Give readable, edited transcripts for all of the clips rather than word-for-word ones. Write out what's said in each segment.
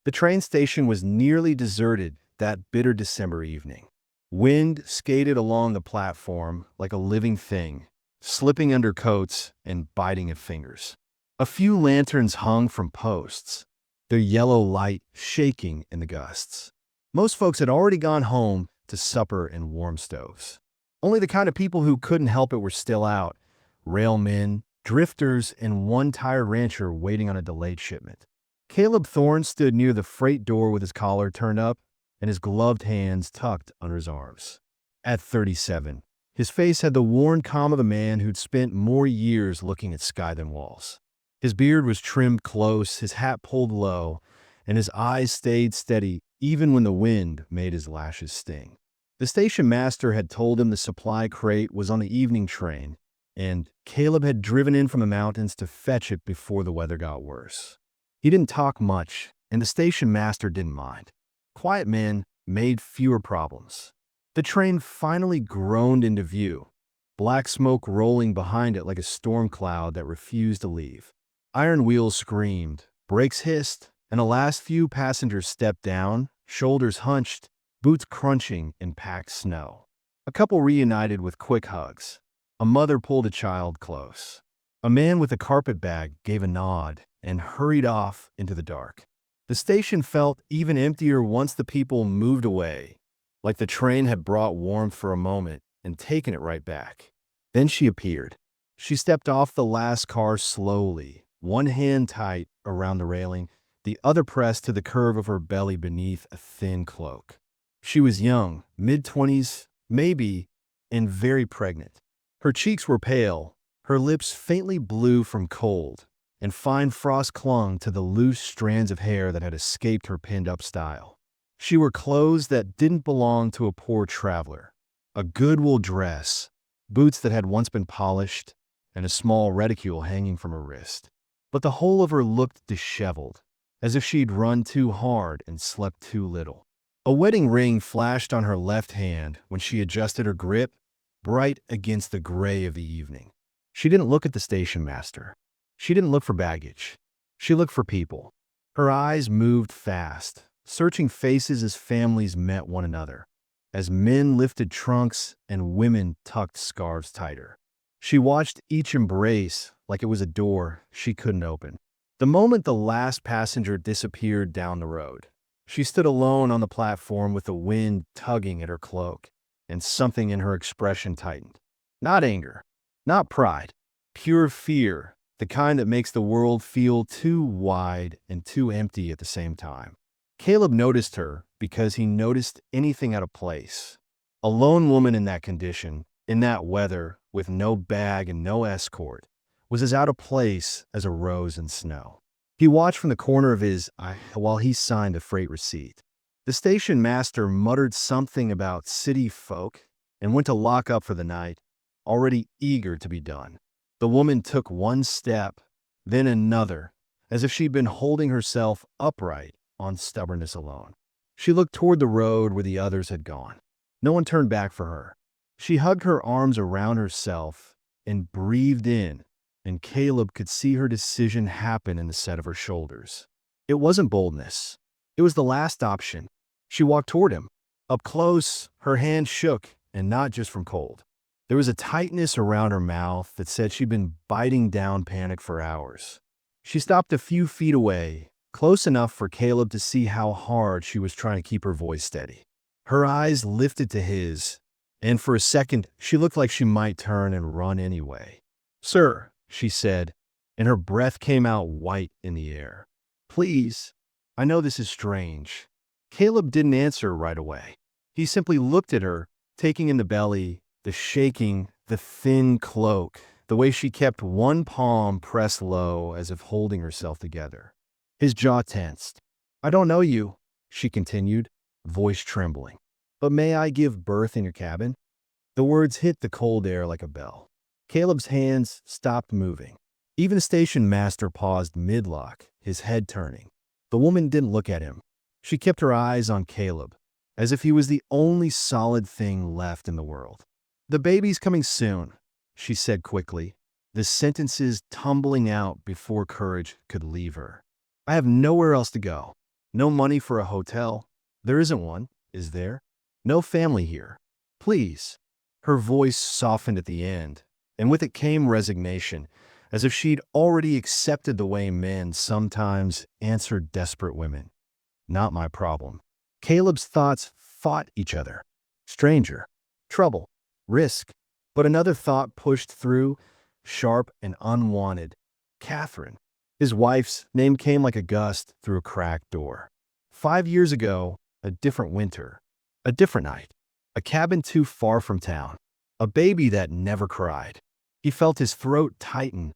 The train station was nearly deserted that bitter December evening. Wind skated along the platform like a living thing, slipping under coats and biting at fingers. A few lanterns hung from posts, their yellow light shaking in the gusts. Most folks had already gone home to supper and warm stoves. Only the kind of people who couldn't help it were still out: railmen, drifters, and one tired rancher waiting on a delayed shipment. Caleb Thorne stood near the freight door with his collar turned up and his gloved hands tucked under his arms. At 37, his face had the worn calm of a man who'd spent more years looking at sky than walls. His beard was trimmed close, his hat pulled low, and his eyes stayed steady even when the wind made his lashes sting. The station master had told him the supply crate was on the evening train, and Caleb had driven in from the mountains to fetch it before the weather got worse. He didn't talk much, and the station master didn't mind. Quiet men made fewer problems. The train finally groaned into view, black smoke rolling behind it like a storm cloud that refused to leave. Iron wheels screamed, brakes hissed, and the last few passengers stepped down, shoulders hunched, boots crunching in packed snow. A couple reunited with quick hugs. A mother pulled a child close. A man with a carpet bag gave a nod and hurried off into the dark. The station felt even emptier once the people moved away, like the train had brought warmth for a moment and taken it right back. Then she appeared. She stepped off the last car slowly, one hand tight around the railing, the other pressed to the curve of her belly beneath a thin cloak. She was young, mid-20s, maybe, and very pregnant. Her cheeks were pale, her lips faintly blue from cold, and fine frost clung to the loose strands of hair that had escaped her pinned-up style. She wore clothes that didn't belong to a poor traveler: a Goodwill dress, boots that had once been polished, and a small reticule hanging from her wrist. But the whole of her looked disheveled, as if she'd run too hard and slept too little. A wedding ring flashed on her left hand when she adjusted her grip, bright against the gray of the evening. She didn't look at the station master. She didn't look for baggage. She looked for people. Her eyes moved fast, searching faces as families met one another, as men lifted trunks and women tucked scarves tighter. She watched each embrace like it was a door she couldn't open. The moment the last passenger disappeared down the road, she stood alone on the platform with the wind tugging at her cloak, and something in her expression tightened. Not anger, not pride, pure fear, the kind that makes the world feel too wide and too empty at the same time. Caleb noticed her because he noticed anything out of place. A lone woman in that condition, in that weather, with no bag and no escort, was as out of place as a rose in snow. He watched from the corner of his eye while he signed a freight receipt. The station master muttered something about city folk and went to lock up for the night, already eager to be done. The woman took one step, then another, as if she'd been holding herself upright on stubbornness alone. She looked toward the road where the others had gone. No one turned back for her. She hugged her arms around herself and breathed in, and Caleb could see her decision happen in the set of her shoulders. It wasn't boldness. It was the last option. She walked toward him. Up close, her hand shook, and not just from cold. There was a tightness around her mouth that said she'd been biting down panic for hours. She stopped a few feet away, close enough for Caleb to see how hard she was trying to keep her voice steady. Her eyes lifted to his, and for a second, she looked like she might turn and run anyway. "Sir," she said, and her breath came out white in the air. "Please, I know this is strange." Caleb didn't answer right away. He simply looked at her, taking in the belly, the shaking, the thin cloak, the way she kept one palm pressed low as if holding herself together. His jaw tensed. "I don't know you," she continued, voice trembling. "But may I give birth in your cabin?" The words hit the cold air like a bell. Caleb's hands stopped moving. Even the station master paused mid-lock, his head turning. The woman didn't look at him. She kept her eyes on Caleb, as if he was the only solid thing left in the world. "The baby's coming soon," she said quickly, the sentences tumbling out before courage could leave her. "I have nowhere else to go." No money for a hotel. There isn't one, is there? No family here. Please. Her voice softened at the end, and with it came resignation, as if she'd already accepted the way men sometimes answered desperate women. Not my problem. Caleb's thoughts fought each other. Stranger, trouble, risk. But another thought pushed through, sharp and unwanted. Catherine. His wife's name came like a gust through a cracked door. 5 years ago, a different winter, a different night, a cabin too far from town, a baby that never cried. He felt his throat tighten,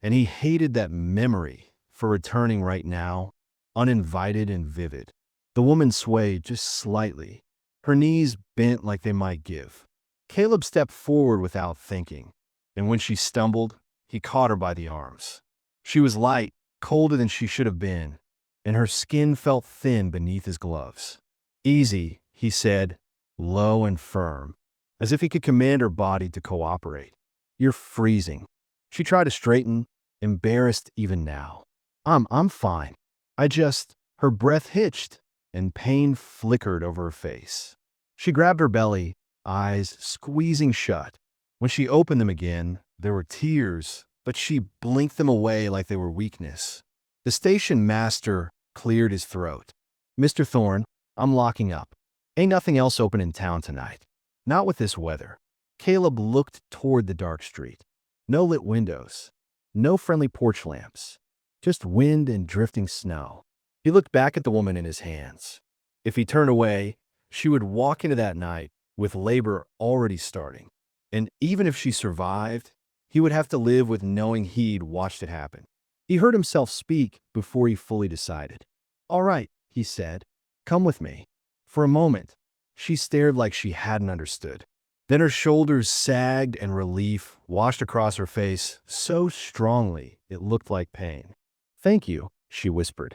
and he hated that memory for returning right now, uninvited and vivid. The woman swayed just slightly, her knees bent like they might give. Caleb stepped forward without thinking, and when she stumbled, he caught her by the arms. She was light, colder than she should have been, and her skin felt thin beneath his gloves. Easy, he said, low and firm, as if he could command her body to cooperate. You're freezing. She tried to straighten, embarrassed even now. I'm fine. Her breath hitched, and pain flickered over her face. She grabbed her belly, eyes squeezing shut. When she opened them again, there were tears, but she blinked them away like they were weakness. The station master cleared his throat. Mr. Thorne, I'm locking up. Ain't nothing else open in town tonight. Not with this weather. Caleb looked toward the dark street. No lit windows. No friendly porch lamps. Just wind and drifting snow. He looked back at the woman in his hands. If he turned away, she would walk into that night with labor already starting. And even if she survived, he would have to live with knowing he'd watched it happen. He heard himself speak before he fully decided. All right, he said. Come with me. For a moment, she stared like she hadn't understood. Then her shoulders sagged and relief washed across her face so strongly it looked like pain. Thank you, she whispered.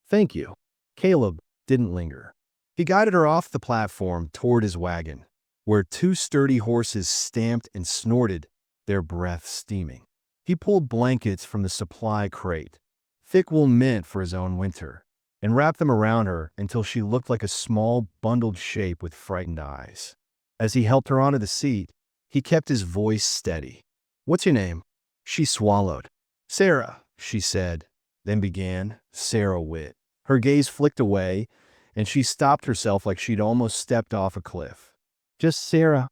Thank you. Caleb didn't linger. He guided her off the platform toward his wagon, where two sturdy horses stamped and snorted, their breath steaming. He pulled blankets from the supply crate, thick wool meant for his own winter, and wrapped them around her until she looked like a small, bundled shape with frightened eyes. As he helped her onto the seat, he kept his voice steady. What's your name? She swallowed. Sarah, she said, then began, Sarah Witt. Her gaze flicked away, and she stopped herself like she'd almost stepped off a cliff. Just Sarah.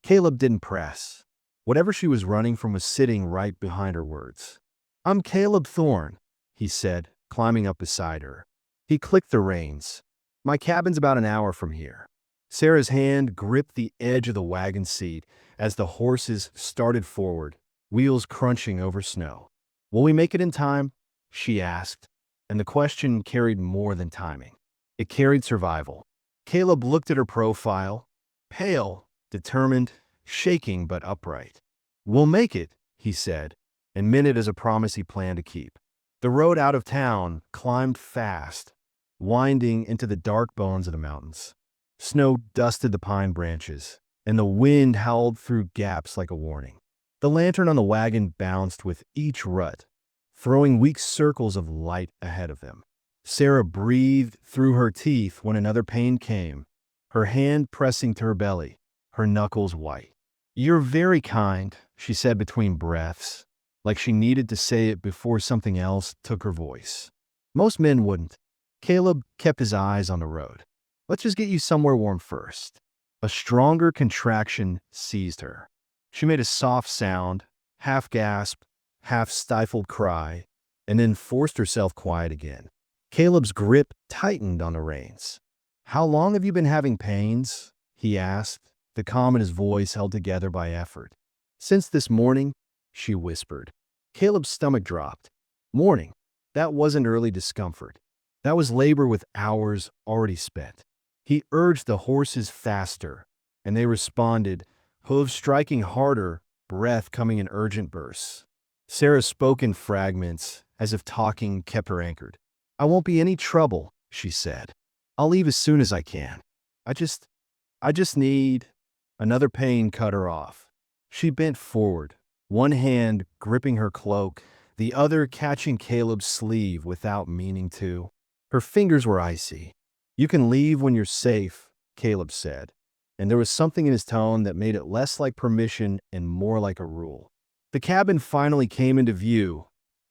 Caleb didn't press. Whatever she was running from was sitting right behind her words. I'm Caleb Thorne, he said, climbing up beside her. He clicked the reins. My cabin's about an hour from here. Sarah's hand gripped the edge of the wagon seat as the horses started forward, wheels crunching over snow. Will we make it in time? She asked, and the question carried more than timing. It carried survival. Caleb looked at her profile, pale, determined, shaking but upright. We'll make it, he said, and meant it as a promise he planned to keep. The road out of town climbed fast, winding into the dark bones of the mountains. Snow dusted the pine branches, and the wind howled through gaps like a warning. The lantern on the wagon bounced with each rut, throwing weak circles of light ahead of them. Sarah breathed through her teeth when another pain came, her hand pressing to her belly, her knuckles white. You're very kind, she said between breaths, like she needed to say it before something else took her voice. Most men wouldn't. Caleb kept his eyes on the road. Let's just get you somewhere warm first. A stronger contraction seized her. She made a soft sound, half gasp, half stifled cry, and then forced herself quiet again. Caleb's grip tightened on the reins. How long have you been having pains? He asked, the calm in his voice held together by effort. Since this morning, she whispered. Caleb's stomach dropped. Morning. That wasn't early discomfort. That was labor with hours already spent. He urged the horses faster, and they responded, hooves striking harder, breath coming in urgent bursts. Sarah spoke in fragments, as if talking kept her anchored. I won't be any trouble, she said. I'll leave as soon as I can. I just need... Another pain cut her off. She bent forward, one hand gripping her cloak, the other catching Caleb's sleeve without meaning to. Her fingers were icy. "You can leave when you're safe," Caleb said, and there was something in his tone that made it less like permission and more like a rule. The cabin finally came into view,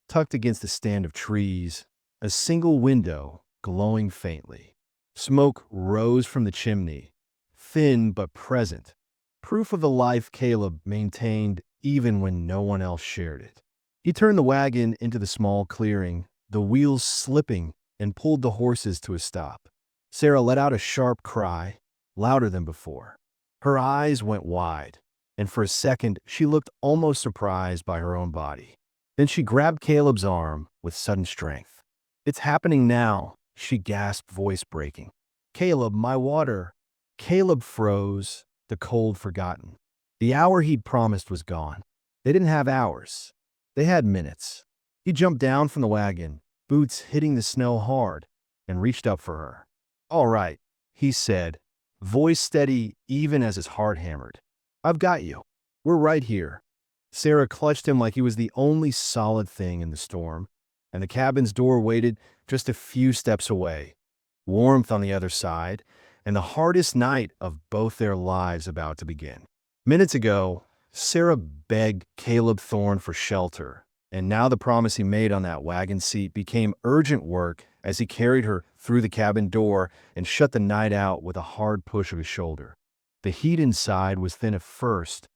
tucked against a stand of trees, a single window glowing faintly. Smoke rose from the chimney, thin but present, proof of the life Caleb maintained even when no one else shared it. He turned the wagon into the small clearing, the wheels slipping, and pulled the horses to a stop. Sarah let out a sharp cry, louder than before. Her eyes went wide, and for a second she looked almost surprised by her own body. Then she grabbed Caleb's arm with sudden strength. "It's happening now," she gasped, voice breaking. "Caleb, my water." Caleb froze, the cold forgotten. The hour he'd promised was gone. They didn't have hours. They had minutes. He jumped down from the wagon, boots hitting the snow hard, and reached up for her. "All right," he said, voice steady even as his heart hammered. "I've got you. We're right here." Sarah clutched him like he was the only solid thing in the storm, and the cabin's door waited just a few steps away. Warmth on the other side, and the hardest night of both their lives about to begin. Minutes ago, Sarah begged Caleb Thorne for shelter, and now the promise he made on that wagon seat became urgent work as he carried her through the cabin door and shut the night out with a hard push of his shoulder. The heat inside was thin at first,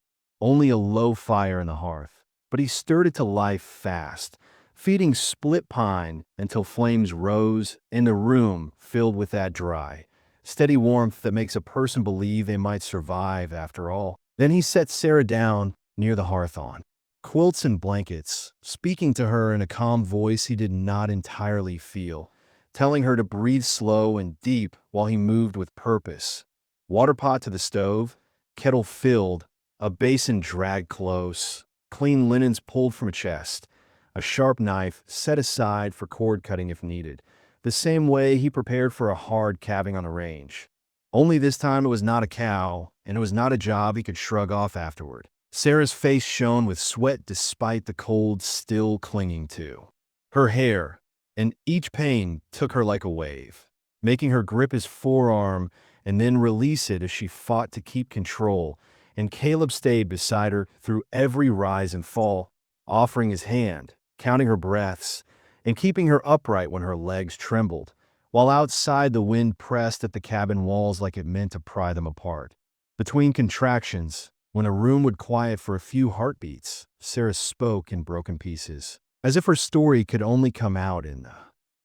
only a low fire in the hearth, but he stirred it to life fast, feeding split pine until flames rose and the room filled with that dry, steady warmth that makes a person believe they might survive after all. Then he set Sarah down near the hearth on quilts and blankets, speaking to her in a calm voice he did not entirely feel, telling her to breathe slow and deep while he moved with purpose. Water pot to the stove, kettle filled, a basin dragged close, clean linens pulled from a chest, a sharp knife set aside for cord cutting if needed, the same way he prepared for a hard calving on a range. Only this time it was not a cow, and it was not a job he could shrug off afterward. Sarah's face shone with sweat despite the cold still clinging to her hair, and each pain took her like a wave, making her grip his forearm and then release it as she fought to keep control, and Caleb stayed beside her through every rise and fall, offering his hand, counting her breaths, and keeping her upright when her legs trembled, while outside the wind pressed at the cabin walls like it meant to pry them apart. Between contractions, when a room would quiet for a few heartbeats, Sarah spoke in broken pieces, as if her story could only come out in the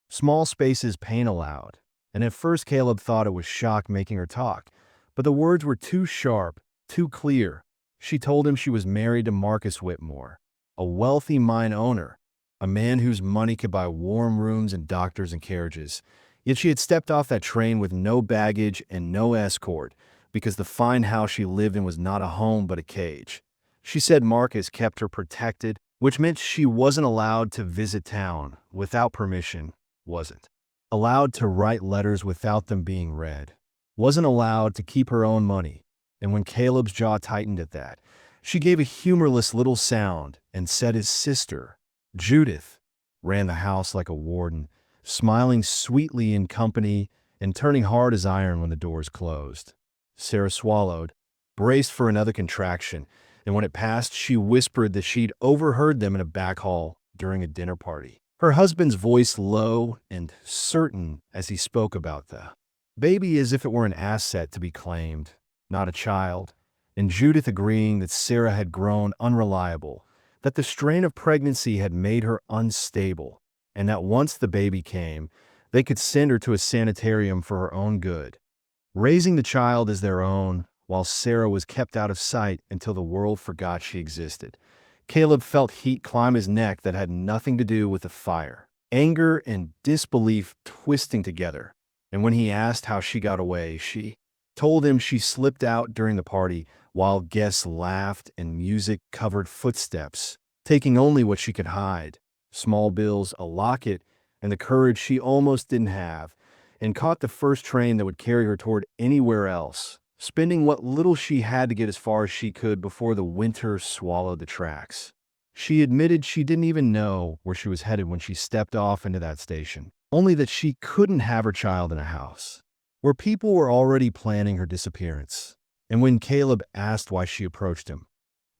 small spaces pain allowed. And at first Caleb thought it was shock making her talk, but the words were too sharp, too clear. She told him she was married to Marcus Whitmore, a wealthy mine owner, a man whose money could buy warm rooms and doctors and carriages. Yet she had stepped off that train with no baggage and no escort, because the fine house she lived in was not a home but a cage. She said Marcus kept her protected, which meant she wasn't allowed to visit town without permission, wasn't allowed to write letters without them being read, wasn't allowed to keep her own money. And when Caleb's jaw tightened at that, she gave a humorless little sound and said his sister, Judith, ran the house like a warden, smiling sweetly in company and turning hard as iron when the doors closed. Sarah swallowed, braced for another contraction, and when it passed, she whispered that she'd overheard them in a back hall during a dinner party. Her husband's voice low and certain as he spoke about the baby as if it were an asset to be claimed, not a child, and Judith agreeing that Sarah had grown unreliable, that the strain of pregnancy had made her unstable, and that once the baby came, they could send her to a sanitarium for her own good, raising the child as their own, while Sarah was kept out of sight until the world forgot she existed. Caleb felt heat climb his neck that had nothing to do with the fire, anger and disbelief twisting together, and when he asked how she got away, she told him she slipped out during the party while guests laughed and music covered footsteps, taking only what she could hide, small bills, a locket, and the courage she almost didn't have, and caught the first train that would carry her toward anywhere else, spending what little she had to get as far as she could before the winter swallowed the tracks. She admitted she didn't even know where she was headed when she stepped off into that station. only that she couldn't have her child in a house where people were already planning her disappearance. And when Caleb asked why she approached him,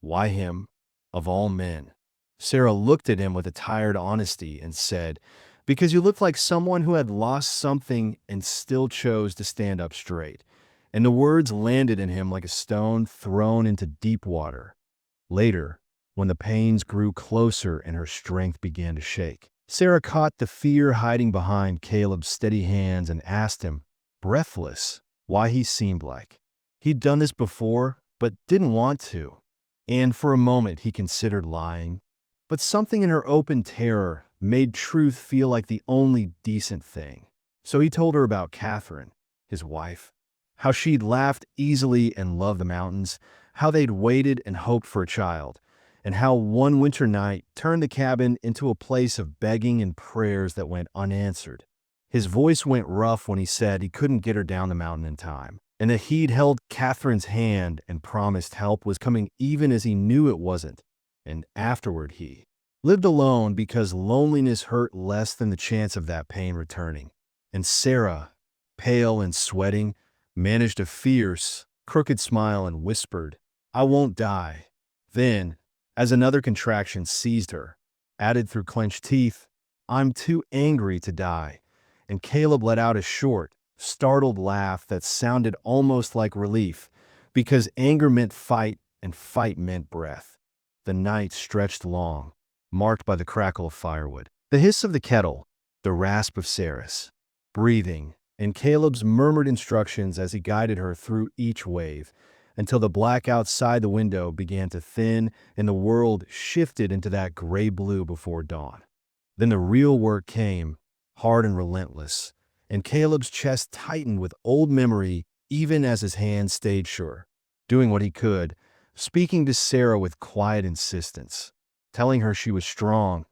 why him, of all men, Sarah looked at him with a tired honesty and said, "Because you look like someone who had lost something and still chose to stand up straight." And the words landed in him like a stone thrown into deep water. Later, when the pains grew closer and her strength began to shake, Sarah caught the fear hiding behind Caleb's steady hands and asked him, breathless, why he seemed like he'd done this before, but didn't want to. And for a moment he considered lying. But something in her open terror made truth feel like the only decent thing. So he told her about Catherine, his wife, how she'd laughed easily and loved the mountains, how they'd waited and hoped for a child, and how one winter night turned the cabin into a place of begging and prayers that went unanswered. His voice went rough when he said he couldn't get her down the mountain in time, and that he'd held Catherine's hand and promised help was coming even as he knew it wasn't. And afterward he lived alone because loneliness hurt less than the chance of that pain returning. And Sarah, pale and sweating, managed a fierce, crooked smile and whispered, "I won't die." Then, as another contraction seized her, added through clenched teeth, "I'm too angry to die." And Caleb let out a short, startled laugh that sounded almost like relief, because anger meant fight and fight meant breath. The night stretched long, marked by the crackle of firewood, the hiss of the kettle, the rasp of Sarah's breathing, and Caleb's murmured instructions as he guided her through each wave, until the black outside the window began to thin and the world shifted into that gray blue before dawn. Then the real work came, hard and relentless, and Caleb's chest tightened with old memory even as his hands stayed sure, doing what he could, speaking to Sarah with quiet insistence, telling her she was strong,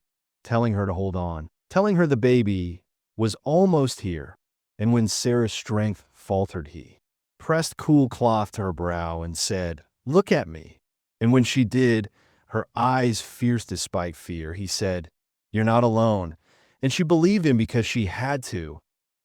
telling her to hold on, telling her the baby was almost here. And when Sarah's strength faltered, he pressed cool cloth to her brow and said, "Look at me." And when she did, her eyes fierce despite fear, he said, "You're not alone." And she believed him because she had to.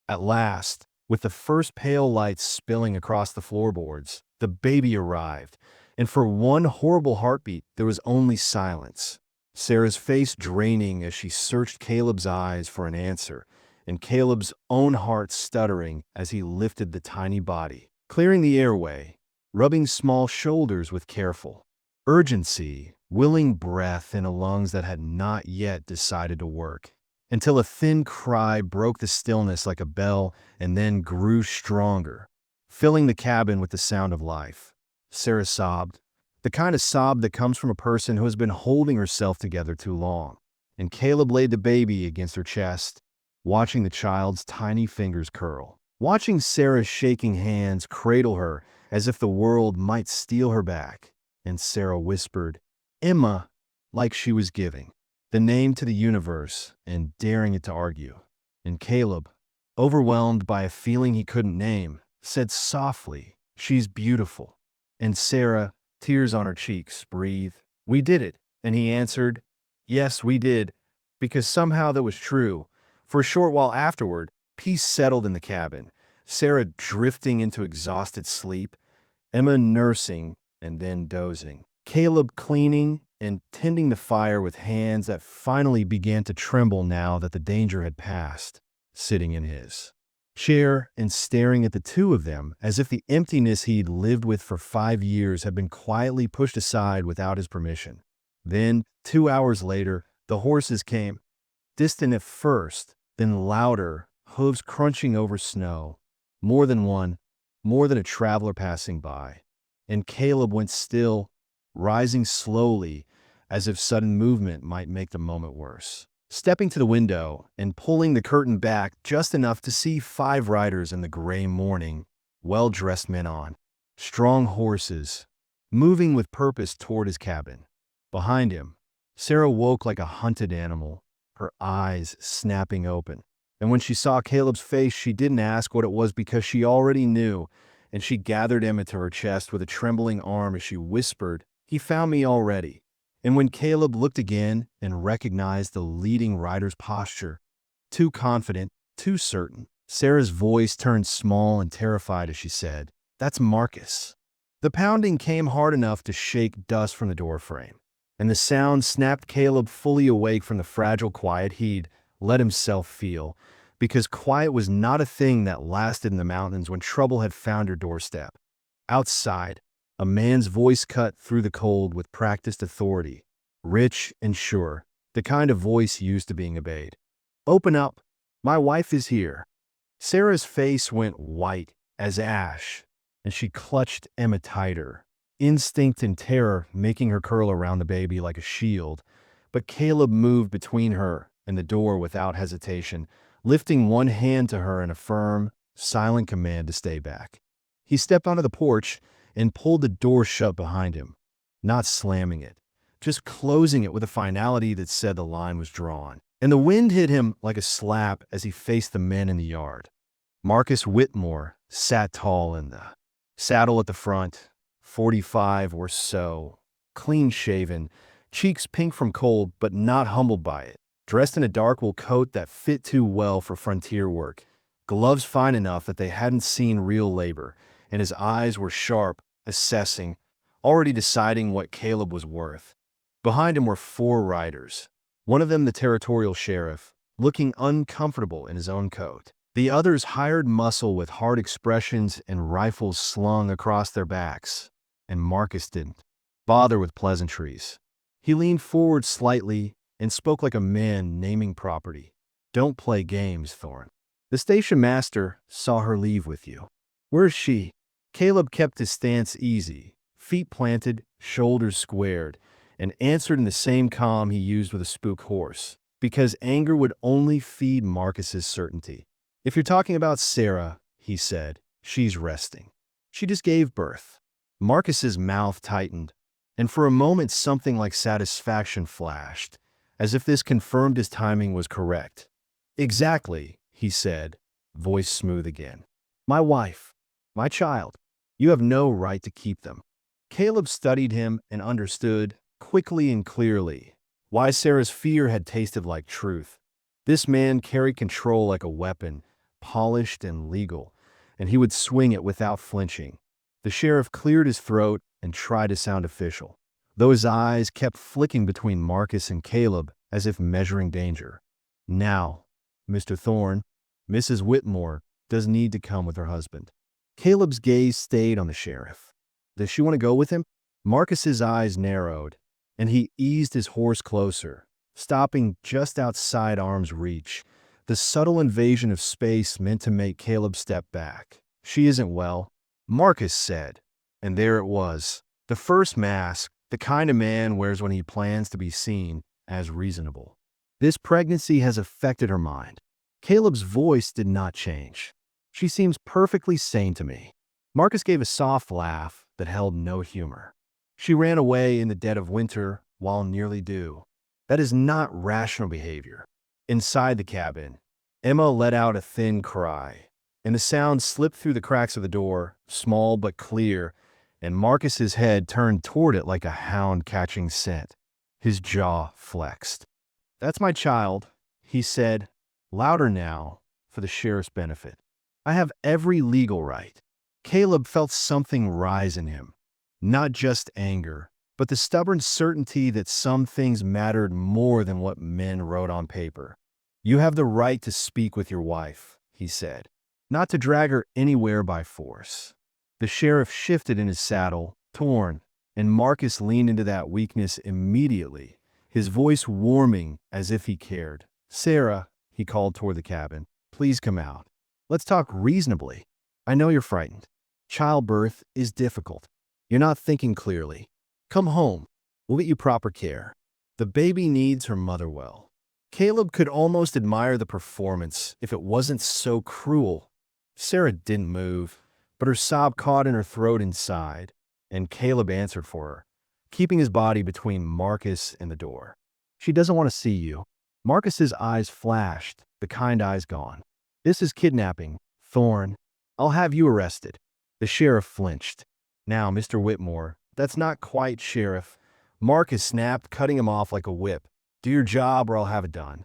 At last, with the first pale lights spilling across the floorboards, the baby arrived, and for one horrible heartbeat, there was only silence. Sarah's face draining as she searched Caleb's eyes for an answer, and Caleb's own heart stuttering as he lifted the tiny body, clearing the airway, rubbing small shoulders with careful urgency, willing breath in a lungs that had not yet decided to work, until a thin cry broke the stillness like a bell and then grew stronger, filling the cabin with the sound of life. Sarah sobbed, the kind of sob that comes from a person who has been holding herself together too long, and Caleb laid the baby against her chest, watching the child's tiny fingers curl, watching Sarah's shaking hands cradle her as if the world might steal her back. And Sarah whispered, "Emma," like she was giving the name to the universe and daring it to argue. And Caleb, overwhelmed by a feeling he couldn't name, said softly, "She's beautiful." And Sarah, tears on her cheeks, breathed, "We did it." And he answered, "Yes, we did," because somehow that was true. For a short while afterward, peace settled in the cabin, Sarah drifting into exhausted sleep, Emma nursing and then dozing, Caleb cleaning and tending the fire with hands that finally began to tremble now that the danger had passed, sitting in his chair and staring at the two of them as if the emptiness he'd lived with for 5 years had been quietly pushed aside without his permission. Then, 2 hours later, the horses came, distant at first, then louder, hooves crunching over snow. More than one, more than a traveler passing by. And Caleb went still, rising slowly, as if sudden movement might make the moment worse, stepping to the window and pulling the curtain back just enough to see 5 riders in the gray morning, well-dressed men on strong horses, moving with purpose toward his cabin. Behind him, Sarah woke like a hunted animal, her eyes snapping open. And when she saw Caleb's face, she didn't ask what it was because she already knew, and she gathered Emma to her chest with a trembling arm as she whispered, "He found me already." And when Caleb looked again and recognized the leading rider's posture, too confident, Too certain. Sarah's voice turned small and terrified as she said, "That's Marcus." The pounding came hard enough to shake dust from the doorframe, and the sound snapped Caleb fully awake from the fragile quiet he'd let himself feel, because quiet was not a thing that lasted in the mountains when trouble had found your doorstep. Outside, a man's voice cut through the cold with practiced authority, rich and sure, the kind of voice used to being obeyed. "Open up. My wife is here." Sarah's face went white as ash, and she clutched Emma tighter, instinct and terror making her curl around the baby like a shield. But Caleb moved between her and the door without hesitation, lifting one hand to her in a firm, silent command to stay back. He stepped onto the porch and pulled the door shut behind him, not slamming it, just closing it with a finality that said the line was drawn. And the wind hit him like a slap as he faced the men in the yard. Marcus Whitmore sat tall in the saddle at the front, 45 or so, clean-shaven, cheeks pink from cold but not humbled by it, dressed in a dark wool coat that fit too well for frontier work, gloves fine enough that they hadn't seen real labor, and his eyes were sharp, assessing, already deciding what Caleb was worth. Behind him were 4 riders, one of them the territorial sheriff, looking uncomfortable in his own coat. The others hired muscle with hard expressions and rifles slung across their backs, and Marcus didn't bother with pleasantries. He leaned forward slightly and spoke like a man naming property. "Don't play games, Thorne. The station master saw her leave with you." "Where's she?" Caleb kept his stance easy, feet planted, shoulders squared, and answered in the same calm he used with a spook horse, because anger would only feed Marcus's certainty. "If you're talking about Sarah," he said, "she's resting. She just gave birth." Marcus's mouth tightened, and for a moment something like satisfaction flashed, as if this confirmed his timing was correct. "Exactly," he said, voice smooth again. "My wife. My child. You have no right to keep them." Caleb studied him and understood, quickly and clearly, why Sarah's fear had tasted like truth. This man carried control like a weapon, polished and legal, and he would swing it without flinching. The sheriff cleared his throat and tried to sound official, though his eyes kept flicking between Marcus and Caleb as if measuring danger. "Now, Mr. Thorne, Mrs. Whitmore does need to come with her husband." Caleb's gaze stayed on the sheriff. "Does she want to go with him?" Marcus's eyes narrowed, and he eased his horse closer, stopping just outside arm's reach, the subtle invasion of space meant to make Caleb step back. "She isn't well," Marcus said, and there it was, the first mask, the kind a man wears when he plans to be seen as reasonable. "This pregnancy has affected her mind." Caleb's voice did not change. "She seems perfectly sane to me." Marcus gave a soft laugh that held no humor. "She ran away in the dead of winter while nearly due. That is not rational behavior." Inside the cabin, Emma let out a thin cry, and the sound slipped through the cracks of the door, small but clear, and Marcus's head turned toward it like a hound catching scent. His jaw flexed. "That's my child," he said, louder now, for the sheriff's benefit. "I have every legal right." Caleb felt something rise in him, not just anger, but the stubborn certainty that some things mattered more than what men wrote on paper. "You have the right to speak with your wife," he said, "not to drag her anywhere by force." The sheriff shifted in his saddle, torn, and Marcus leaned into that weakness immediately, his voice warming as if he cared. "Sarah," he called toward the cabin, "please come out. Let's talk reasonably. I know you're frightened. Childbirth is difficult. You're not thinking clearly. Come home. We'll get you proper care. The baby needs her mother well." Caleb could almost admire the performance if it wasn't so cruel. Sarah didn't move, but her sob caught in her throat inside, and Caleb answered for her, keeping his body between Marcus and the door. "She doesn't want to see you." Marcus's eyes flashed, the kind eyes gone. "This is kidnapping, Thorne. I'll have you arrested." The sheriff flinched. "Now, Mr. Whitmore, that's not quite sheriff." Marcus snapped, cutting him off like a whip. "Do your job or I'll have it done."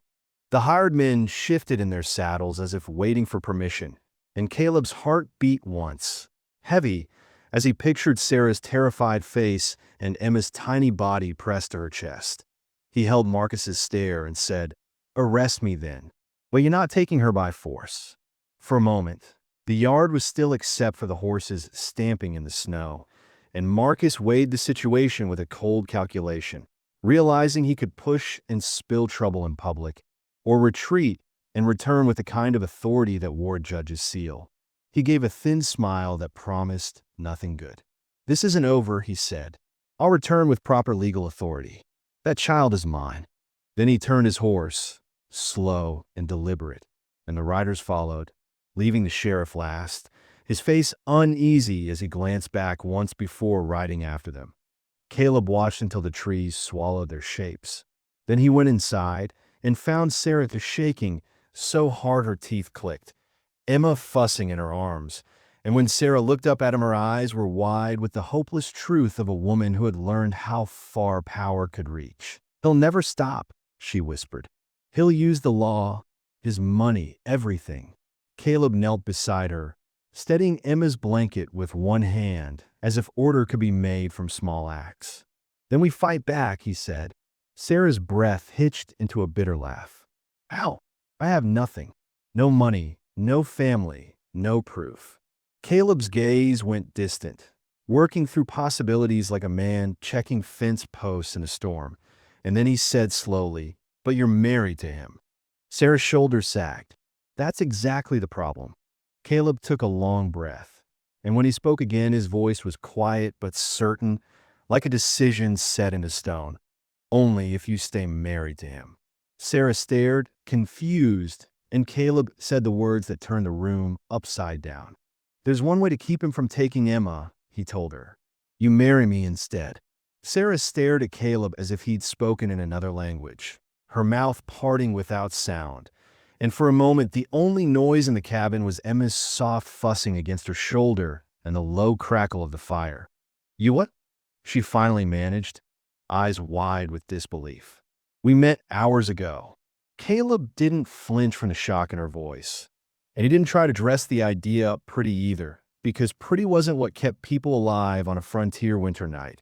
The hired men shifted in their saddles as if waiting for permission, and Caleb's heart beat once, heavy, as he pictured Sarah's terrified face and Emma's tiny body pressed to her chest. He held Marcus's stare and said, "Arrest me then, but you're not taking her by force." For a moment, the yard was still except for the horses stamping in the snow, and Marcus weighed the situation with a cold calculation, realizing he could push and spill trouble in public, or retreat and return with the kind of authority that wore a judge's seal. He gave a thin smile that promised nothing good. "This isn't over," he said. "I'll return with proper legal authority. That child is mine." Then he turned his horse, slow and deliberate, and the riders followed, leaving the sheriff last, his face uneasy as he glanced back once before riding after them. Caleb watched until the trees swallowed their shapes. Then he went inside and found Sarah shaking so hard her teeth clicked, Emma fussing in her arms, and when Sarah looked up at him, her eyes were wide with the hopeless truth of a woman who had learned how far power could reach. "He'll never stop," she whispered. "He'll use the law, his money, everything." Caleb knelt beside her, steadying Emma's blanket with one hand, as if order could be made from small acts. "Then we fight back," he said. Sarah's breath hitched into a bitter laugh. "How? I have nothing. No money, no family, no proof." Caleb's gaze went distant, working through possibilities like a man checking fence posts in a storm, and then he said slowly, "But you're married to him." Sarah's shoulders sagged. "That's exactly the problem." Caleb took a long breath, and when he spoke again, his voice was quiet but certain, like a decision set into stone. "Only if you stay married to him." Sarah stared, confused, and Caleb said the words that turned the room upside down. "There's one way to keep him from taking Emma," he told her. "You marry me instead." Sarah stared at Caleb as if he'd spoken in another language, her mouth parting without sound, and for a moment the only noise in the cabin was Emma's soft fussing against her shoulder and the low crackle of the fire. "You what?" she finally managed, eyes wide with disbelief. "We met hours ago." Caleb didn't flinch from the shock in her voice, and he didn't try to dress the idea up pretty either, because pretty wasn't what kept people alive on a frontier winter night.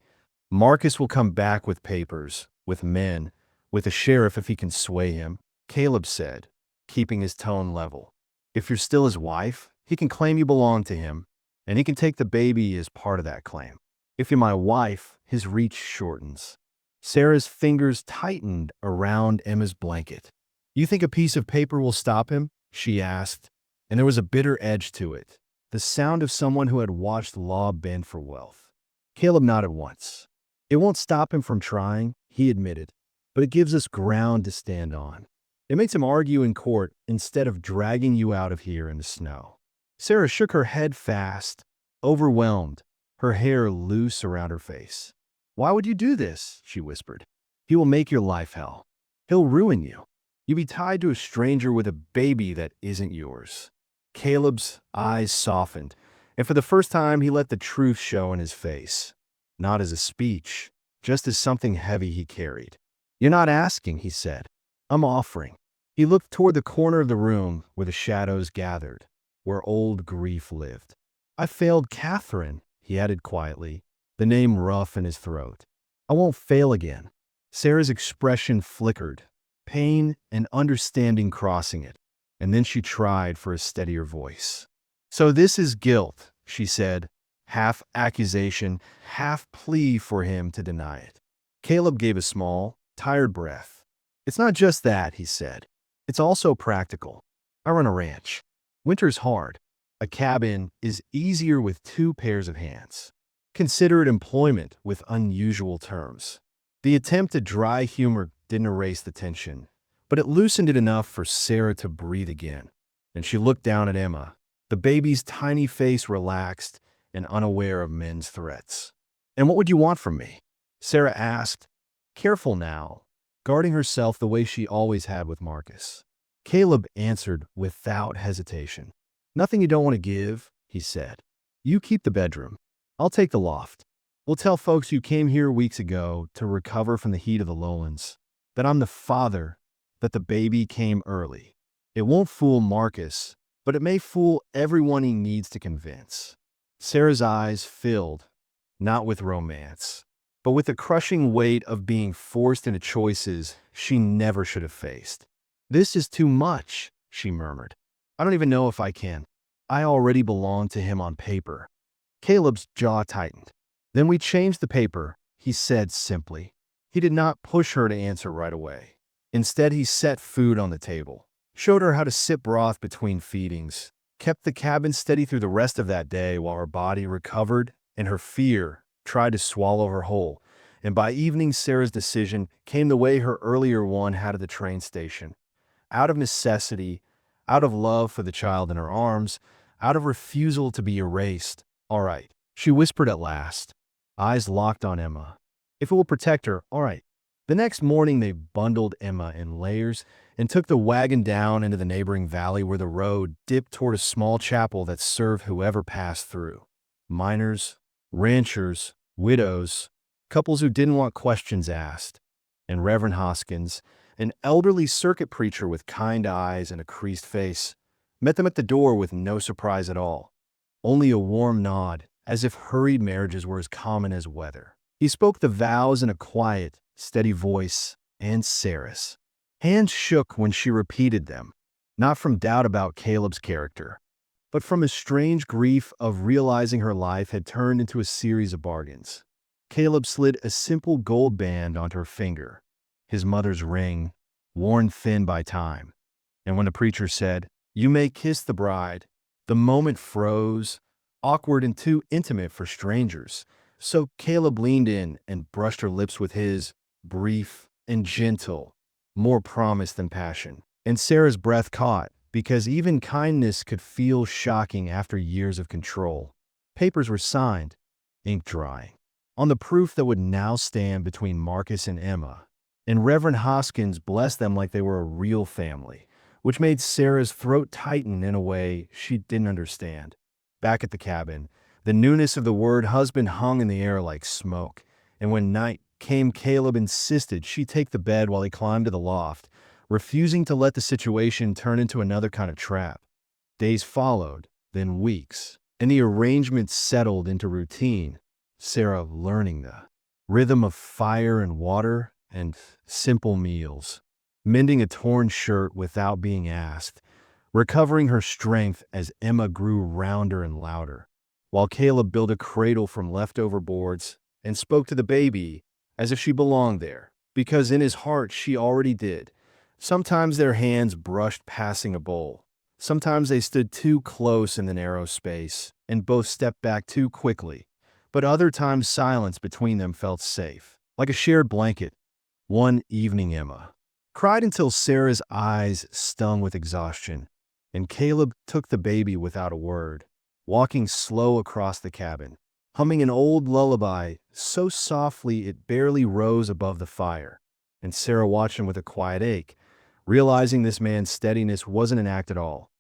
"Marcus will come back with papers, with men, with a sheriff if he can sway him," Caleb said, keeping his tone level. "If you're still his wife, he can claim you belong to him, and he can take the baby as part of that claim. If you're my wife, his reach shortens." Sarah's fingers tightened around Emma's blanket. "You think a piece of paper will stop him?" she asked, and there was a bitter edge to it, the sound of someone who had watched law bend for wealth. Caleb nodded once. "It won't stop him from trying," he admitted, "but it gives us ground to stand on. It makes him argue in court instead of dragging you out of here in the snow." Sarah shook her head fast, overwhelmed, her hair loose around her face. "Why would you do this?" she whispered. "He will make your life hell. He'll ruin you. You'll be tied to a stranger with a baby that isn't yours." Caleb's eyes softened, and for the first time he let the truth show in his face. Not as a speech, just as something heavy he carried. "You're not asking," he said. "I'm offering." He looked toward the corner of the room where the shadows gathered, where old grief lived. "I failed Catherine," he added quietly, the name rough in his throat. "I won't fail again." Sarah's expression flickered, pain and understanding crossing it, and then she tried for a steadier voice. "So this is guilt," she said, half accusation, half plea for him to deny it. Caleb gave a small, tired breath. "It's not just that," he said. "It's also practical. I run a ranch. Winter's hard. A cabin is easier with 2 pairs of hands. Consider it employment with unusual terms." The attempt at dry humor didn't erase the tension, but it loosened it enough for Sarah to breathe again, and she looked down at Emma, the baby's tiny face relaxed and unaware of men's threats. "And what would you want from me?" Sarah asked, careful now, guarding herself the way she always had with Marcus. Caleb answered without hesitation. "Nothing you don't want to give," he said. "You keep the bedroom. I'll take the loft. We'll tell folks you came here weeks ago to recover from the heat of the lowlands, that I'm the father that the baby came early. It won't fool Marcus, but it may fool everyone he needs to convince. Sarah's eyes filled, not with romance, but with the crushing weight of being forced into choices she never should have faced. "This is too much," she murmured. "I don't even know if I can. I already belong to him on paper." Caleb's jaw tightened. "Then we change the paper," he said simply. He did not push her to answer right away. Instead, he set food on the table, showed her how to sip broth between feedings, kept the cabin steady through the rest of that day while her body recovered and her fear tried to swallow her whole. And by evening, Sarah's decision came the way her earlier one had at the train station. Out of necessity, out of love for the child in her arms, out of refusal to be erased. "All right," she whispered at last, eyes locked on Emma. "If it will protect her, all right." The next morning, they bundled Emma in layers and took the wagon down into the neighboring valley where the road dipped toward a small chapel that served whoever passed through. Miners, ranchers, widows, couples who didn't want questions asked, and Reverend Hoskins, an elderly circuit preacher with kind eyes and a creased face, met them at the door with no surprise at all. Only a warm nod, as if hurried marriages were as common as weather. He spoke the vows in a quiet, steady voice, and Sarah's hands shook when she repeated them, not from doubt about Caleb's character, but from a strange grief of realizing her life had turned into a series of bargains. Caleb slid a simple gold band onto her finger, his mother's ring, worn thin by time. And when the preacher said, "You may kiss the bride," the moment froze, awkward and too intimate for strangers. So Caleb leaned in and brushed her lips with his, brief and gentle, more promise than passion. And Sarah's breath caught, because even kindness could feel shocking after years of control. Papers were signed, ink drying, on the proof that would now stand between Marcus and Emma. And Reverend Hoskins blessed them like they were a real family, which made Sarah's throat tighten in a way she didn't understand. Back at the cabin, the newness of the word husband hung in the air like smoke, and when night came, Caleb insisted she take the bed while he climbed to the loft, refusing to let the situation turn into another kind of trap. Days followed, then weeks, and the arrangement settled into routine, Sarah learning the rhythm of fire and water and simple meals, mending a torn shirt without being asked, recovering her strength as Emma grew rounder and louder, while Caleb built a cradle from leftover boards and spoke to the baby as if she belonged there, because in his heart she already did. Sometimes their hands brushed passing a bowl. Sometimes they stood too close in the narrow space and both stepped back too quickly. But other times silence between them felt safe, like a shared blanket. One evening Emma cried until Sarah's eyes stung with exhaustion, and Caleb took the baby without a word, walking slow across the cabin, humming an old lullaby so softly it barely rose above the fire. And Sarah watched him with a quiet ache, realizing this man's steadiness wasn't an act at all.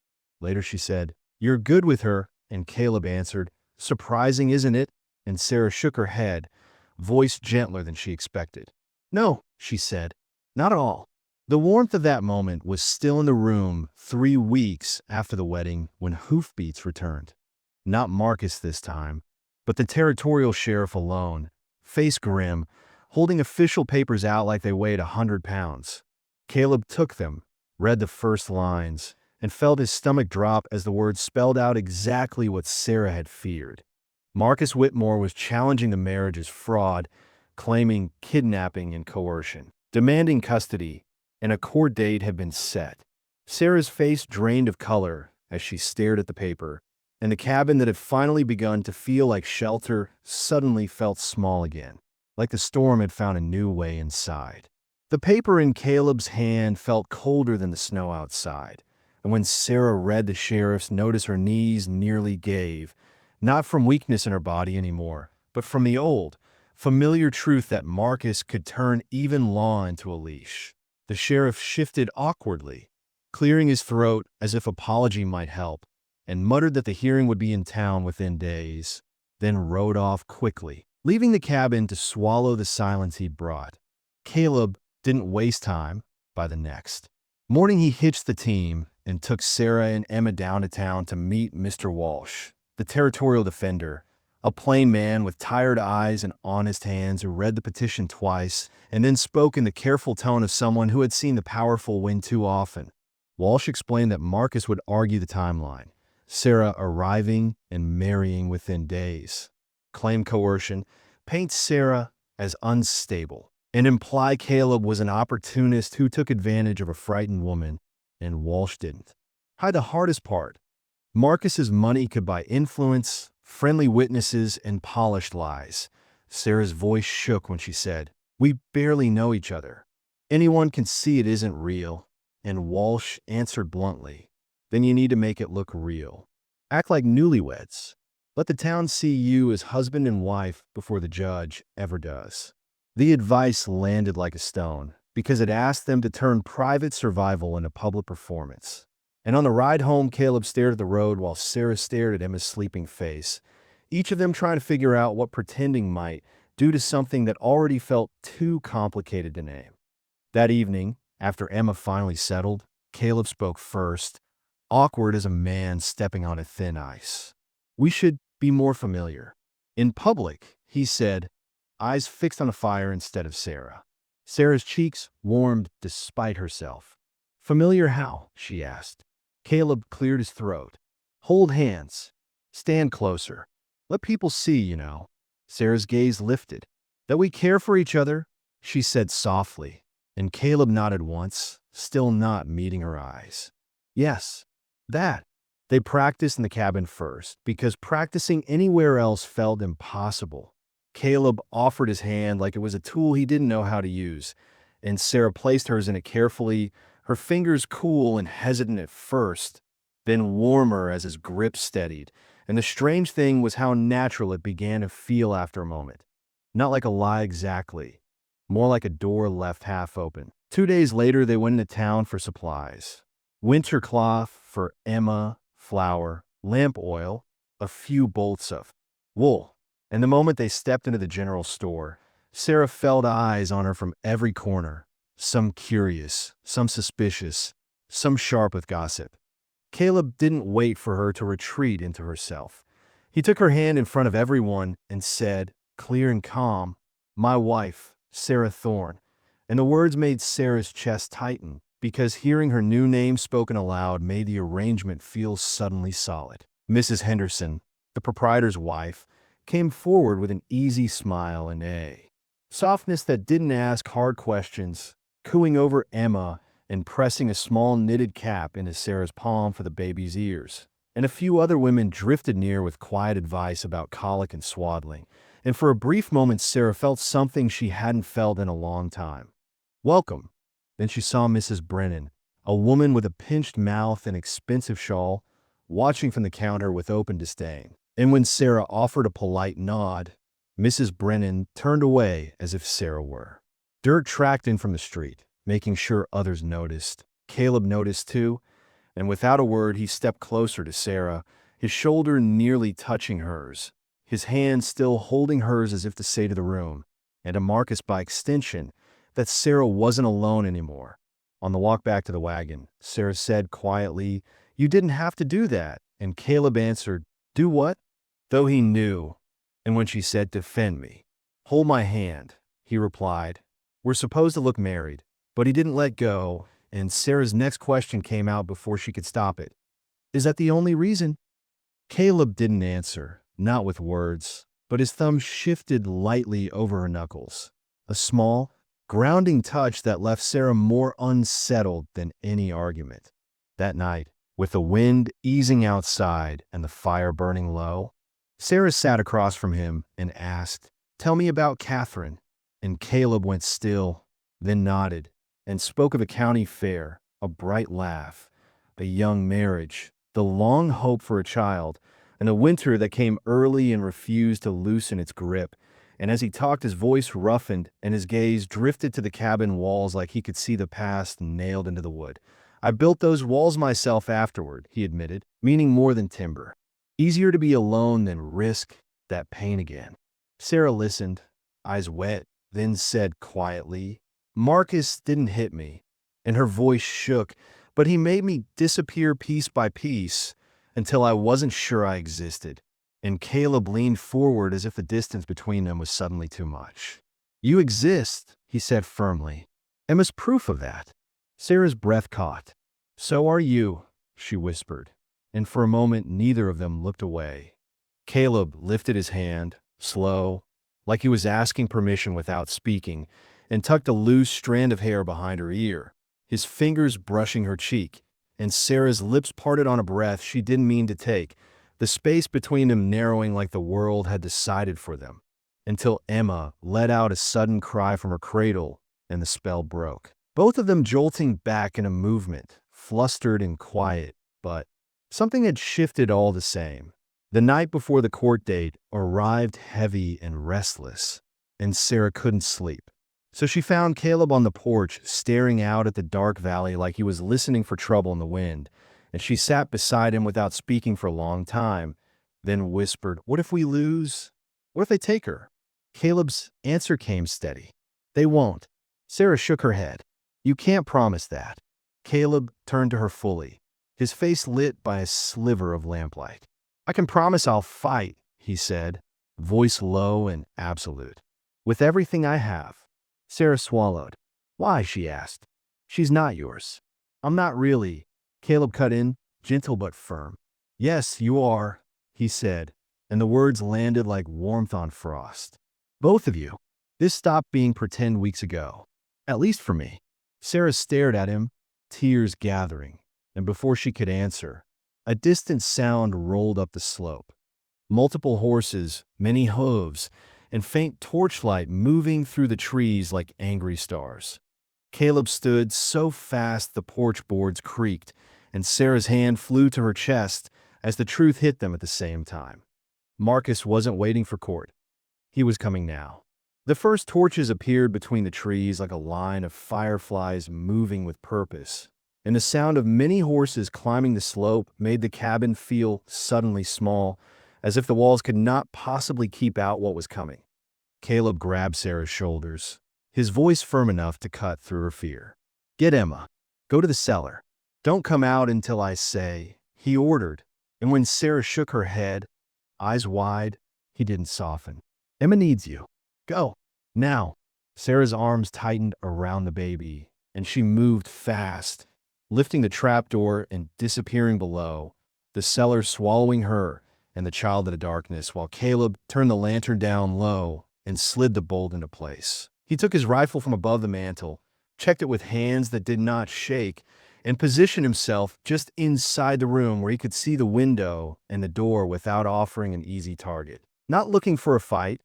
Later she said, "You're good with her," and Caleb answered, "Surprising, isn't it?" And Sarah shook her head, voice gentler than she expected. "No," she said, "not at all." The warmth of that moment was still in the room 3 weeks after the wedding when hoofbeats returned. Not Marcus this time, but the territorial sheriff alone, face grim, holding official papers out like they weighed 100 pounds. Caleb took them, read the first lines, and felt his stomach drop as the words spelled out exactly what Sarah had feared. Marcus Whitmore was challenging the marriage as fraud, claiming kidnapping and coercion, demanding custody, and a court date had been set. Sarah's face drained of color as she stared at the paper, and the cabin that had finally begun to feel like shelter suddenly felt small again, like the storm had found a new way inside. The paper in Caleb's hand felt colder than the snow outside, and when Sarah read the sheriff's notice, her knees nearly gave, not from weakness in her body anymore, but from the old, familiar truth that Marcus could turn even law into a leash. The sheriff shifted awkwardly, clearing his throat as if apology might help, and muttered that the hearing would be in town within days, then rode off quickly, leaving the cabin to swallow the silence he'd brought. Caleb didn't waste time. by the next. Morning, he hitched the team and took Sarah and Emma down to town to meet Mr. Walsh, the territorial defender, a plain man with tired eyes and honest hands who read the petition twice and then spoke in the careful tone of someone who had seen the powerful win too often. Walsh explained that Marcus would argue the timeline, Sarah arriving and marrying within days, claim coercion, paint Sarah as unstable, and imply Caleb was an opportunist who took advantage of a frightened woman, and Walsh didn't. Hide the hardest part. Marcus's money could buy influence, friendly witnesses, and polished lies. Sarah's voice shook when she said, "We barely know each other. Anyone can see it isn't real." And Walsh answered bluntly, "Then you need to make it look real. Act like newlyweds. Let the town see you as husband and wife before the judge ever does." The advice landed like a stone because it asked them to turn private survival into public performance. And on the ride home, Caleb stared at the road while Sarah stared at Emma's sleeping face, each of them trying to figure out what pretending might do to something that already felt too complicated to name. That evening, after Emma finally settled, Caleb spoke first, awkward as a man stepping on a thin ice. "We should be more familiar. In public," he said, eyes fixed on the fire instead of Sarah. Sarah's cheeks warmed despite herself. "Familiar how?" she asked. Caleb cleared his throat. "Hold hands. Stand closer. Let people see, you know." Sarah's gaze lifted. "That we care for each other," she said softly, and Caleb nodded once, still not meeting her eyes. "Yes, that." They practiced in the cabin first, because practicing anywhere else felt impossible. Caleb offered his hand like it was a tool he didn't know how to use, and Sarah placed hers in it carefully, her fingers cool and hesitant at first, then warmer as his grip steadied, and the strange thing was how natural it began to feel after a moment. Not like a lie exactly, more like a door left half open. 2 days later, they went into town for supplies. Winter cloth for Emma, flour, lamp oil, a few bolts of wool. And the moment they stepped into the general store, Sarah felt eyes on her from every corner, some curious, some suspicious, some sharp with gossip. Caleb didn't wait for her to retreat into herself. He took her hand in front of everyone and said, clear and calm, "My wife, Sarah Thorne." And the words made Sarah's chest tighten, because hearing her new name spoken aloud made the arrangement feel suddenly solid. Mrs. Henderson, the proprietor's wife, came forward with an easy smile and a softness that didn't ask hard questions, cooing over Emma and pressing a small knitted cap into Sarah's palm for the baby's ears. And a few other women drifted near with quiet advice about colic and swaddling, and for a brief moment Sarah felt something she hadn't felt in a long time. "Welcome." Then she saw Mrs. Brennan, a woman with a pinched mouth and expensive shawl, watching from the counter with open disdain. And when Sarah offered a polite nod, Mrs. Brennan turned away as if Sarah were. Dirt tracked in from the street, making sure others noticed. Caleb noticed too, and without a word he stepped closer to Sarah, his shoulder nearly touching hers, his hand still holding hers as if to say to the room, and to Marcus by extension, that Sarah wasn't alone anymore. On the walk back to the wagon, Sarah said quietly, "You didn't have to do that." And Caleb answered, "Do what?" Though he knew. And when she said, "Defend me, hold my hand," he replied, "We're supposed to look married." But he didn't let go, and Sarah's next question came out before she could stop it. "Is that the only reason?" Caleb didn't answer, not with words, but his thumb shifted lightly over her knuckles. A small, grounding touch that left Sarah more unsettled than any argument. That night, with the wind easing outside and the fire burning low, Sarah sat across from him and asked, "Tell me about Catherine." And Caleb went still, then nodded, and spoke of a county fair, a bright laugh, a young marriage, the long hope for a child, and a winter that came early and refused to loosen its grip. And as he talked, his voice roughened and his gaze drifted to the cabin walls like he could see the past nailed into the wood. "I built those walls myself afterward," he admitted, meaning more than timber. Easier to be alone than risk that pain again. Sarah listened, eyes wet, then said quietly, "Marcus didn't hit me. and her voice shook, but he made me disappear piece by piece until I wasn't sure I existed. And Caleb leaned forward as if the distance between them was suddenly too much. "You exist," he said firmly. "Emma's proof of that." Sarah's breath caught. "So are you," she whispered, and for a moment neither of them looked away. Caleb lifted his hand, slow, like he was asking permission without speaking, and tucked a loose strand of hair behind her ear, his fingers brushing her cheek, and Sarah's lips parted on a breath she didn't mean to take, the space between them narrowing like the world had decided for them, until Emma let out a sudden cry from her cradle and the spell broke. Both of them jolting back in a movement, flustered and quiet, but something had shifted all the same. The night before the court date arrived heavy and restless, and Sarah couldn't sleep. So she found Caleb on the porch, staring out at the dark valley like he was listening for trouble in the wind, and she sat beside him without speaking for a long time, then whispered, "What if we lose? What if they take her?" Caleb's answer came steady. "They won't." Sarah shook her head. "You can't promise that." Caleb turned to her fully, his face lit by a sliver of lamplight. "I can promise I'll fight," he said, voice low and absolute. "With everything I have." Sarah swallowed. "Why?" she asked. "She's not yours." "I'm not really," Caleb cut in, gentle but firm. "Yes, you are," he said, and the words landed like warmth on frost. "Both of you. This stopped being pretend weeks ago. At least for me." Sarah stared at him, tears gathering, and before she could answer, a distant sound rolled up the slope. Multiple horses, many hooves, and faint torchlight moving through the trees like angry stars. Caleb stood so fast the porch boards creaked, and Sarah's hand flew to her chest as the truth hit them at the same time. Marcus wasn't waiting for court. He was coming now. The first torches appeared between the trees like a line of fireflies moving with purpose, and the sound of many horses climbing the slope made the cabin feel suddenly small, as if the walls could not possibly keep out what was coming. Caleb grabbed Sarah's shoulders, his voice firm enough to cut through her fear. "Get Emma. Go to the cellar. Don't come out until I say," he ordered, and when Sarah shook her head, eyes wide, he didn't soften. "Emma needs you. Go. Now." Sarah's arms tightened around the baby, and she moved fast, lifting the trapdoor and disappearing below, the cellar swallowing her and the child into darkness, while Caleb turned the lantern down low and slid the bolt into place. He took his rifle from above the mantel, checked it with hands that did not shake, and positioned himself just inside the room where he could see the window and the door without offering an easy target. Not looking for a fight,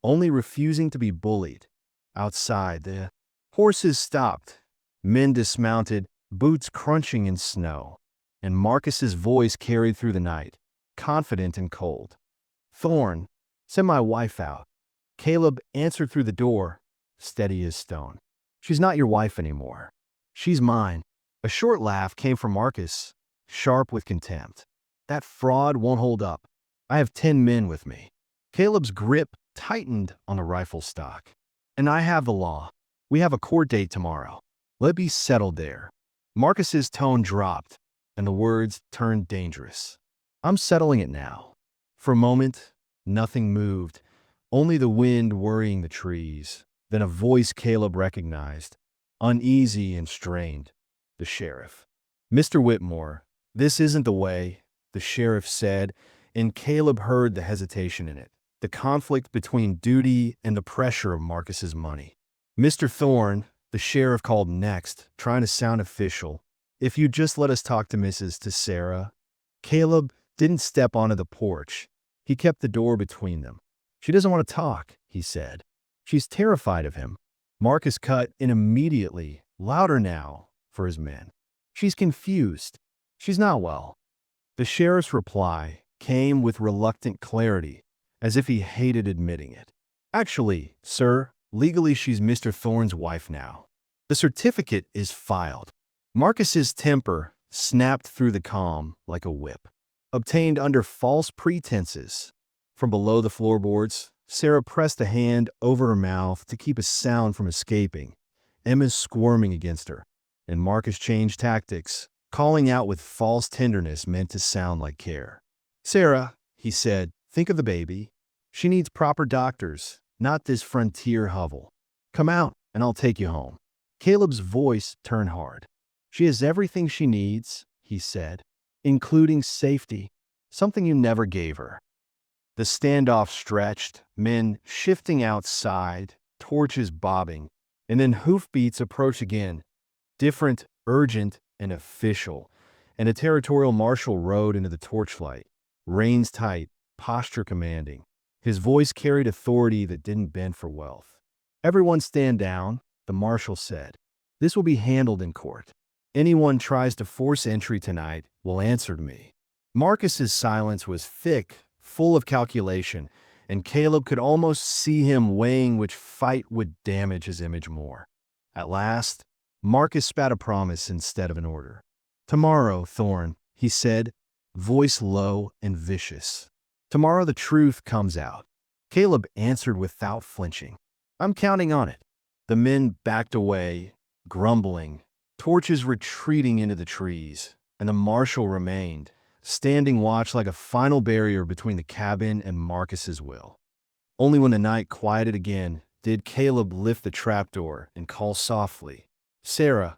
only refusing to be bullied. Outside, the horses stopped, men dismounted, boots crunching in snow, and Marcus's voice carried through the night, confident and cold. "Thorn, send my wife out." Caleb answered through the door, steady as stone. "She's not your wife anymore. She's mine." A short laugh came from Marcus, sharp with contempt. "That fraud won't hold up. I have 10 men with me." Caleb's grip tightened on the rifle stock. "And I have the law. We have a court date tomorrow. Let it be settled there." Marcus's tone dropped, and the words turned dangerous. "I'm settling it now." For a moment, nothing moved, only the wind worrying the trees. Then a voice Caleb recognized, uneasy and strained. The sheriff. "Mr. Whitmore, this isn't the way," the sheriff said, and Caleb heard the hesitation in it, the conflict between duty and the pressure of Marcus's money. "Mr. Thorne," the sheriff called next, trying to sound official, "if you just let us talk to Sarah." Caleb didn't step onto the porch. He kept the door between them. "She doesn't want to talk," he said. "She's terrified of him." Marcus cut in immediately, louder now, for his men. "She's confused. She's not well." The sheriff's reply came with reluctant clarity, as if he hated admitting it. "Actually, sir, legally she's Mr. Thorne's wife now. The certificate is filed." Marcus's temper snapped through the calm like a whip. "Obtained under false pretenses." From below the floorboards, Sarah pressed a hand over her mouth to keep a sound from escaping. Emma's squirming against her, and Marcus changed tactics, calling out with false tenderness meant to sound like care. "Sarah," he said, "think of the baby. She needs proper doctors, not this frontier hovel. Come out, and I'll take you home." Caleb's voice turned hard. "She has everything she needs," he said, "including safety, something you never gave her." The standoff stretched, men shifting outside, torches bobbing, and then hoofbeats approach again, different, urgent, and official, and a territorial marshal rode into the torchlight, reins tight, posture commanding. His voice carried authority that didn't bend for wealth. "Everyone stand down," the marshal said. "This will be handled in court. Anyone tries to force entry tonight will answer to me." Marcus's silence was thick, full of calculation, and Caleb could almost see him weighing which fight would damage his image more. At last, Marcus spat a promise instead of an order. "Tomorrow, Thorn," he said, voice low and vicious. "Tomorrow the truth comes out." Caleb answered without flinching. "I'm counting on it." The men backed away, grumbling, torches retreating into the trees, and the marshal remained, standing watch like a final barrier between the cabin and Marcus's will. Only when the night quieted again did Caleb lift the trapdoor and call softly, "Sarah,"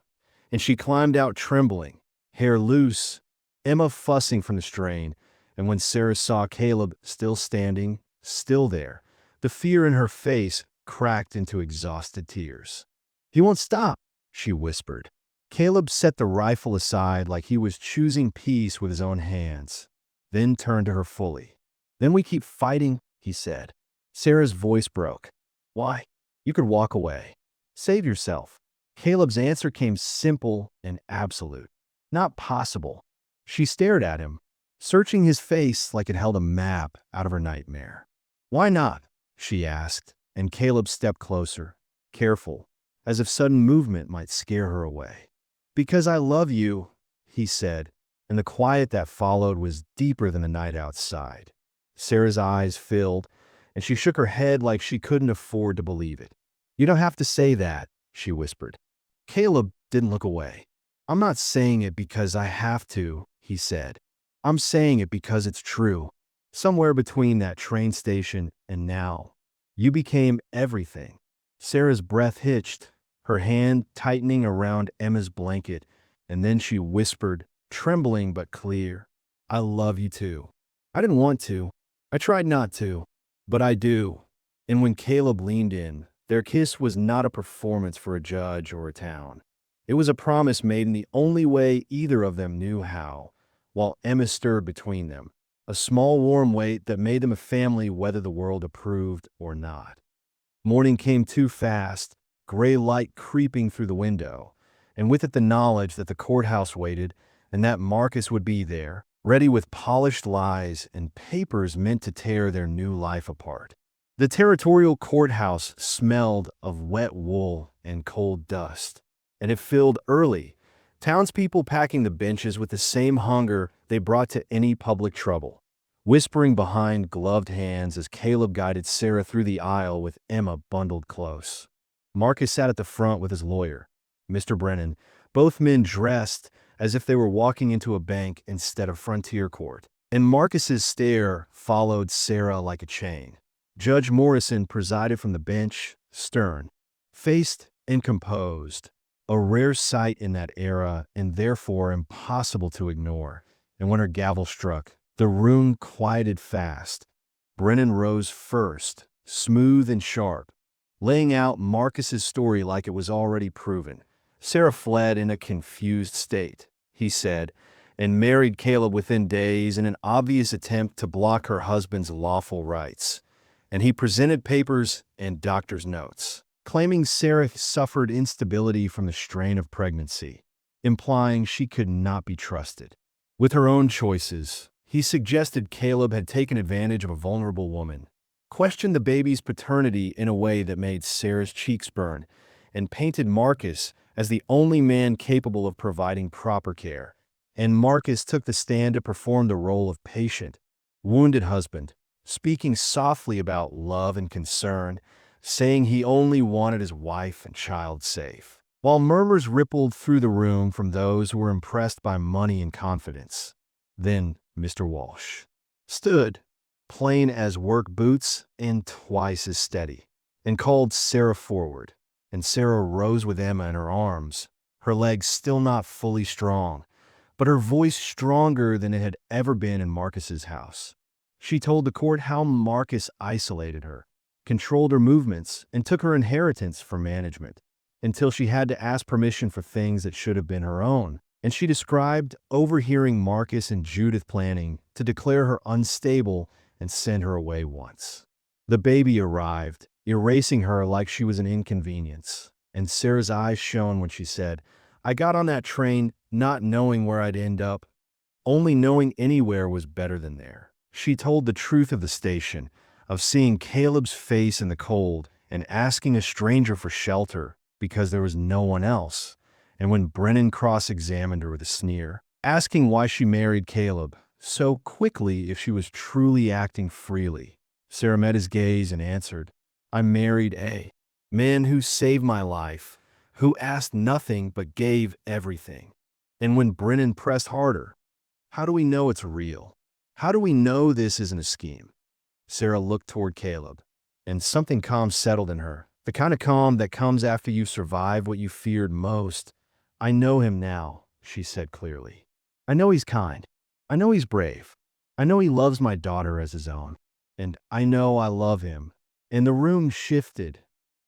and she climbed out trembling, hair loose, Emma fussing from the strain, and when Sarah saw Caleb still standing, still there, the fear in her face cracked into exhausted tears. "He won't stop," she whispered. Caleb set the rifle aside like he was choosing peace with his own hands, then turned to her fully. "Then we keep fighting," he said. Sarah's voice broke. "Why? You could walk away. Save yourself." Caleb's answer came simple and absolute. "Not possible." She stared at him, searching his face like it held a map out of her nightmare. "Why not?" she asked, and Caleb stepped closer, careful, as if sudden movement might scare her away. "Because I love you," he said, and the quiet that followed was deeper than the night outside. Sarah's eyes filled, and she shook her head like she couldn't afford to believe it. "You don't have to say that," she whispered. Caleb didn't look away. "I'm not saying it because I have to," he said. "I'm saying it because it's true. Somewhere between that train station and now, you became everything." Sarah's breath hitched, her hand tightening around Emma's blanket, and then she whispered, trembling but clear, "I love you too. I didn't want to. I tried not to, but I do." And when Caleb leaned in, their kiss was not a performance for a judge or a town. It was a promise made in the only way either of them knew how, while Emma stirred between them, a small warm weight that made them a family whether the world approved or not. Morning came too fast, gray light creeping through the window, and with it the knowledge that the courthouse waited and that Marcus would be there, ready with polished lies and papers meant to tear their new life apart. The territorial courthouse smelled of wet wool and cold dust, and it filled early, townspeople packing the benches with the same hunger they brought to any public trouble, whispering behind gloved hands as Caleb guided Sarah through the aisle with Emma bundled close. Marcus sat at the front with his lawyer, Mr. Brennan, both men dressed as if they were walking into a bank instead of frontier court, and Marcus's stare followed Sarah like a chain. Judge Morrison presided from the bench, stern, faced and composed, a rare sight in that era and therefore impossible to ignore. And when her gavel struck, the room quieted fast. Brennan rose first, smooth and sharp, laying out Marcus's story like it was already proven. "Sarah fled in a confused state," he said, "and married Caleb within days in an obvious attempt to block her husband's lawful rights." And he presented papers and doctor's notes, claiming Sarah suffered instability from the strain of pregnancy, implying she could not be trusted. With her own choices, he suggested Caleb had taken advantage of a vulnerable woman, questioned the baby's paternity in a way that made Sarah's cheeks burn, and painted Marcus as the only man capable of providing proper care. And Marcus took the stand to perform the role of patient, wounded husband, speaking softly about love and concern, saying he only wanted his wife and child safe. while murmurs rippled through the room from those who were impressed by money and confidence. Then Mr. Walsh stood, plain as work boots and twice as steady, and called Sarah forward. And Sarah rose with Emma in her arms, her legs still not fully strong, but her voice stronger than it had ever been in Marcus's house. She told the court how Marcus isolated her, controlled her movements, and took her inheritance for management, until she had to ask permission for things that should have been her own. And she described overhearing Marcus and Judith planning to declare her unstable and send her away once. The baby arrived, erasing her like she was an inconvenience, and Sarah's eyes shone when she said, "I got on that train not knowing where I'd end up. Only knowing anywhere was better than there." She told the truth of the station, of seeing Caleb's face in the cold and asking a stranger for shelter because there was no one else. And when Brennan cross-examined her with a sneer, asking why she married Caleb so quickly if she was truly acting freely, Sarah met his gaze and answered, "I married a man who saved my life, who asked nothing but gave everything." And when Brennan pressed harder, "How do we know it's real? How do we know this isn't a scheme?" Sarah looked toward Caleb, and something calm settled in her, the kind of calm that comes after you've survived what you feared most. "I know him now," she said clearly. "I know he's kind. I know he's brave. I know he loves my daughter as his own. And I know I love him." And the room shifted,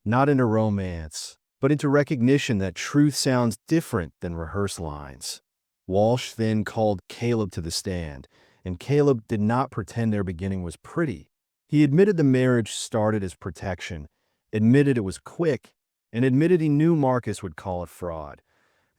not into romance, but into recognition that truth sounds different than rehearsed lines. Walsh then called Caleb to the stand, and Caleb did not pretend their beginning was pretty. He admitted the marriage started as protection, admitted it was quick, and admitted he knew Marcus would call it fraud.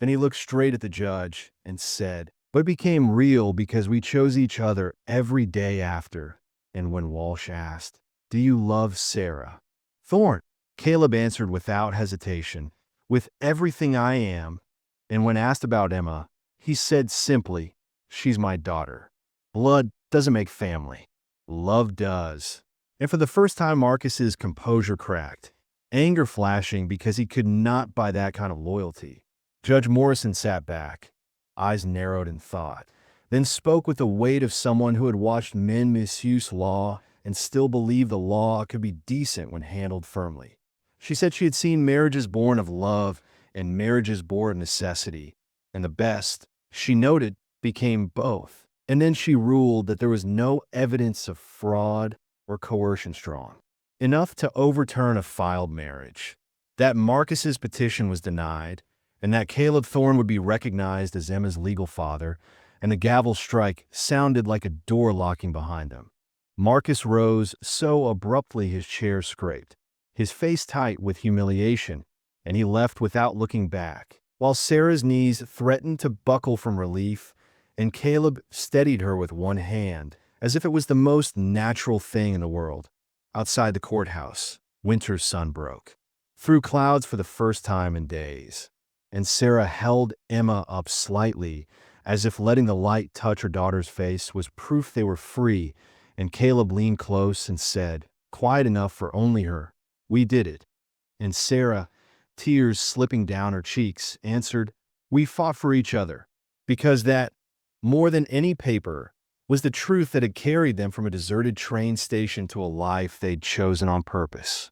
Then he looked straight at the judge and said, "But it became real because we chose each other every day after." And when Walsh asked, "Do you love Sarah Thorne?" Caleb answered without hesitation, "With everything I am." And when asked about Emma, he said simply, "She's my daughter. Blood doesn't make family. Love does." And for the first time, Marcus's composure cracked, anger flashing because he could not buy that kind of loyalty. Judge Morrison sat back, eyes narrowed in thought, then spoke with the weight of someone who had watched men misuse law and still believed the law could be decent when handled firmly. She said she had seen marriages born of love and marriages born of necessity, and the best, she noted, became both. And then she ruled that there was no evidence of fraud or coercion strong enough to overturn a filed marriage, that Marcus's petition was denied, and that Caleb Thorne would be recognized as Emma's legal father, and the gavel strike sounded like a door locking behind them. Marcus rose so abruptly his chair scraped, his face tight with humiliation, and he left without looking back, while Sarah's knees threatened to buckle from relief, and Caleb steadied her with one hand, as if it was the most natural thing in the world. Outside the courthouse, winter's sun broke through clouds for the first time in days, and Sarah held Emma up slightly, as if letting the light touch her daughter's face was proof they were free, and Caleb leaned close and said, quiet enough for only her, "We did it." And Sarah, tears slipping down her cheeks, answered, "We fought for each other," because that, more than any paper, was the truth that had carried them from a deserted train station to a life they'd chosen on purpose.